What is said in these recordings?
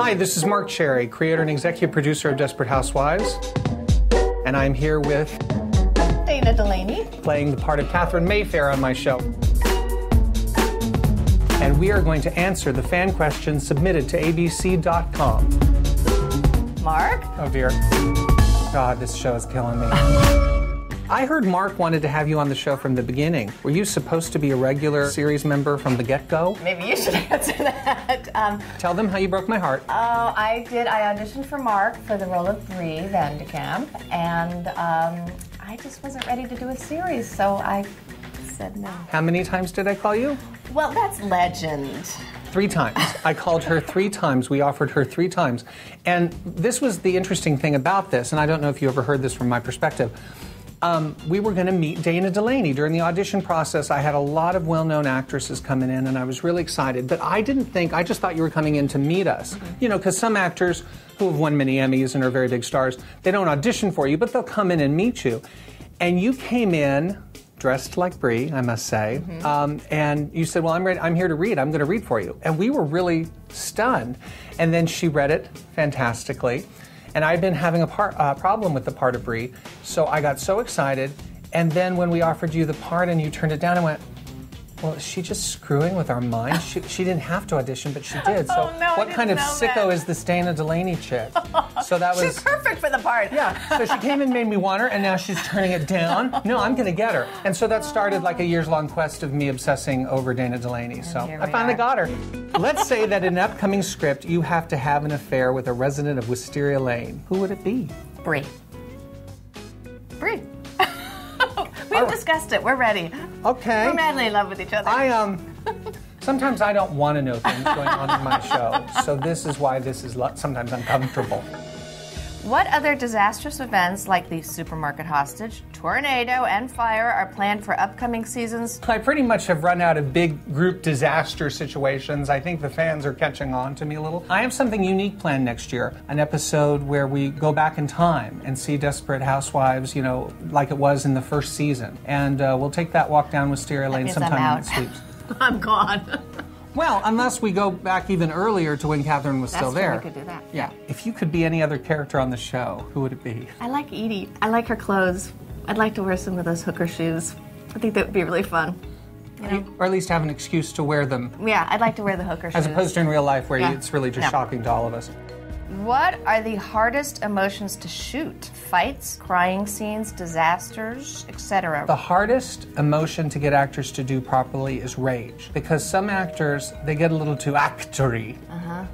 Hi, this is Mark Cherry, creator and executive producer of Desperate Housewives. And I'm here with Dana Delaney, playing the part of Catherine Mayfair on my show. And we are going to answer the fan questions submitted to abc.com. Mark. Oh dear. God, this show is killing me. I heard Mark wanted to have you on the show from the beginning. Were you supposed to be a regular series member from the get-go? Maybe you should answer that. Tell them how you broke my heart. I did. I auditioned for Mark for the role of Bree Vandekamp, and I just wasn't ready to do a series, so I said no. How many times did I call you? Well, that's legend. 3 times. I called her 3 times. We offered her 3 times. And this was the interesting thing about this, and I don't know if you ever heard this from my perspective. We were going to meet Dana Delaney. During the audition process, I had a lot of well-known actresses coming in, and I was really excited. But I just thought you were coming in to meet us. Mm-hmm. You know, because some actors who have won many Emmys and are very big stars, they don't audition for you, but they'll come in and meet you. And you came in dressed like Bree, I must say, and you said, well, I'm here to read. I'm going to read for you. And we were really stunned. And then she read it fantastically. And I'd been having a problem with the part of Bree, so I got so excited. And then when we offered you the part and you turned it down, I went, well, is she just screwing with our minds? She didn't have to audition, but she did. So what kind of sicko is this Dana Delaney chick? So that was... She's perfect for the part. Yeah, so she came and made me want her, and now she's turning it down. No, I'm going to get her. And so that started like a years-long quest of me obsessing over Dana Delaney. So I finally got her. Let's say that in an upcoming script, you have to have an affair with a resident of Wisteria Lane. Who would it be? Bree. Bree. We've discussed it. We're ready. Okay. We're madly in love with each other. Sometimes I don't want to know things going on in my show, so this is why this is sometimes uncomfortable. What other disastrous events like the supermarket hostage, tornado, and fire are planned for upcoming seasons? I pretty much have run out of big group disaster situations. I think the fans are catching on to me a little. I have something unique planned next year, an episode where we go back in time and see Desperate Housewives, you know, like it was in the first season. And we'll take that walk down Wisteria Lane sometime when it sleeps. I'm gone. Well, unless we go back even earlier to when Catherine was still there. We could do that. Yeah. If you could be any other character on the show, who would it be? I like Edie. I like her clothes. I'd like to wear some of those hooker shoes. I think that would be really fun. You know? Or at least have an excuse to wear them. Yeah, I'd like to wear the hooker shoes. As opposed to in real life where it's really just shocking to all of us. What are the hardest emotions to shoot? Fights, crying scenes, disasters, etc. The hardest emotion to get actors to do properly is rage. Because some actors, they get a little too actory.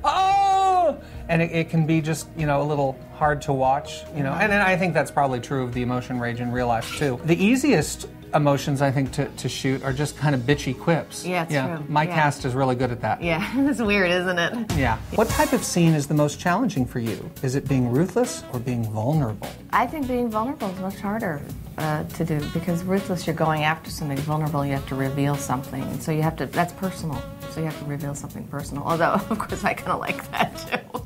Oh! And it can be just, you know, a little hard to watch, you know. And I think that's probably true of the emotion rage in real life, too. The easiest emotions, I think, to shoot are just kind of bitchy quips. Yeah, it's true. My cast is really good at that. Yeah, it's weird, isn't it? Yeah. What type of scene is the most challenging for you? Is it being ruthless or being vulnerable? I think being vulnerable is much harder to do, because ruthless, you're going after something. Vulnerable, you have to reveal something. And so you have to, that's personal. So you have to reveal something personal. Although, of course, I kind of like that, too.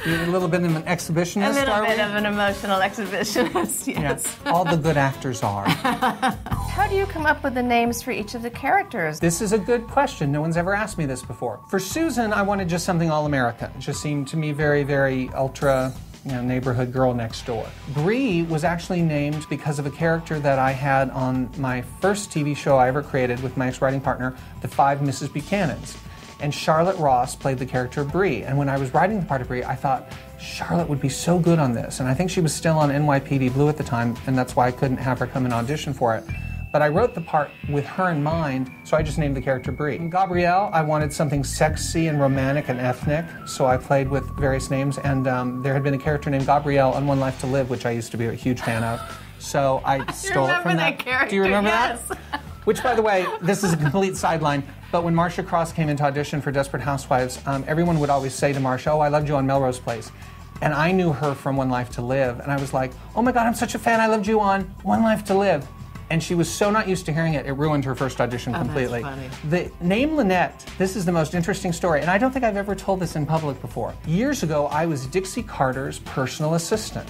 You're a little bit of an exhibitionist, a little bit of an emotional exhibitionist, yes. Yeah. All the good actors are. How do you come up with the names for each of the characters? This is a good question. No one's ever asked me this before. For Susan, I wanted just something all-American. It just seemed to me very, very ultra, you know, neighborhood girl next door. Bree was actually named because of a character that I had on my first TV show I ever created with my ex-writing partner, The 5 Mrs. Buchanans. And Charlotte Ross played the character of Bree. And when I was writing the part of Bree, I thought, Charlotte would be so good on this. And I think she was still on NYPD Blue at the time, and that's why I couldn't have her come and audition for it. But I wrote the part with her in mind, so I just named the character Bree. And Gabrielle, I wanted something sexy and romantic and ethnic, so I played with various names. And there had been a character named Gabrielle on One Life to Live, which I used to be a huge fan of. So I stole it from that. Character, do you remember yes. that? Which, by the way, this is a complete sideline, but when Marcia Cross came into audition for Desperate Housewives, everyone would always say to Marcia, oh, I loved you on Melrose Place. And I knew her from One Life to Live, and I was like, oh my God, I'm such a fan, I loved you on One Life to Live. And she was so not used to hearing it, it ruined her first audition completely. That's funny. The name Lynette, this is the most interesting story, and I don't think I've ever told this in public before. Years ago, I was Dixie Carter's personal assistant.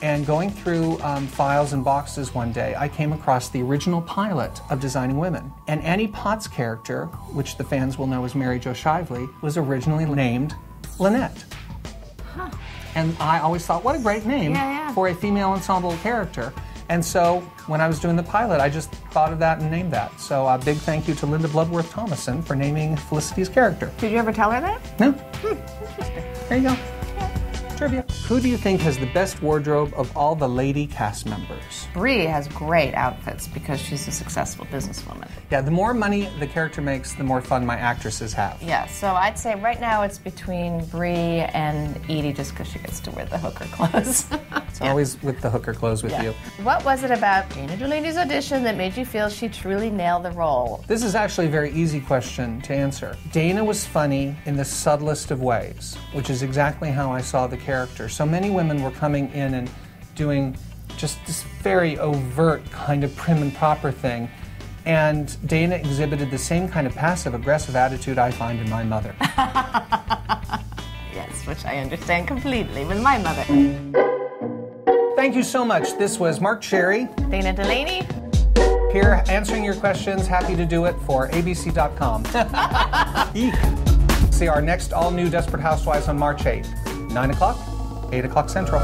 And going through files and boxes one day, I came across the original pilot of Designing Women. And Annie Potts' character, which the fans will know as Mary Jo Shively, was originally named Lynette. And I always thought, what a great name for a female ensemble character. And so when I was doing the pilot, I just thought of that and named that. So a big thank you to Linda Bloodworth Thomason for naming Felicity's character. Did you ever tell her that? No. Interesting. There you go. Trivia. Who do you think has the best wardrobe of all the lady cast members? Brie has great outfits because she's a successful businesswoman. Yeah, the more money the character makes, the more fun my actresses have. Yeah, so I'd say right now it's between Brie and Edie just because she gets to wear the hooker clothes. It's always with the hooker clothes with you. What was it about Dana Delaney's audition that made you feel she truly nailed the role? This is actually a very easy question to answer. Dana was funny in the subtlest of ways, which is exactly how I saw the character. So many women were coming in and doing just this very overt kind of prim and proper thing. And Dana exhibited the same kind of passive-aggressive attitude I find in my mother. Yes, which I understand completely with my mother. Thank you so much. This was Mark Cherry. Dana Delaney. Here answering your questions. Happy to do it for abc.com. See our next all-new Desperate Housewives on March 8th, 9 o'clock, 8 o'clock Central.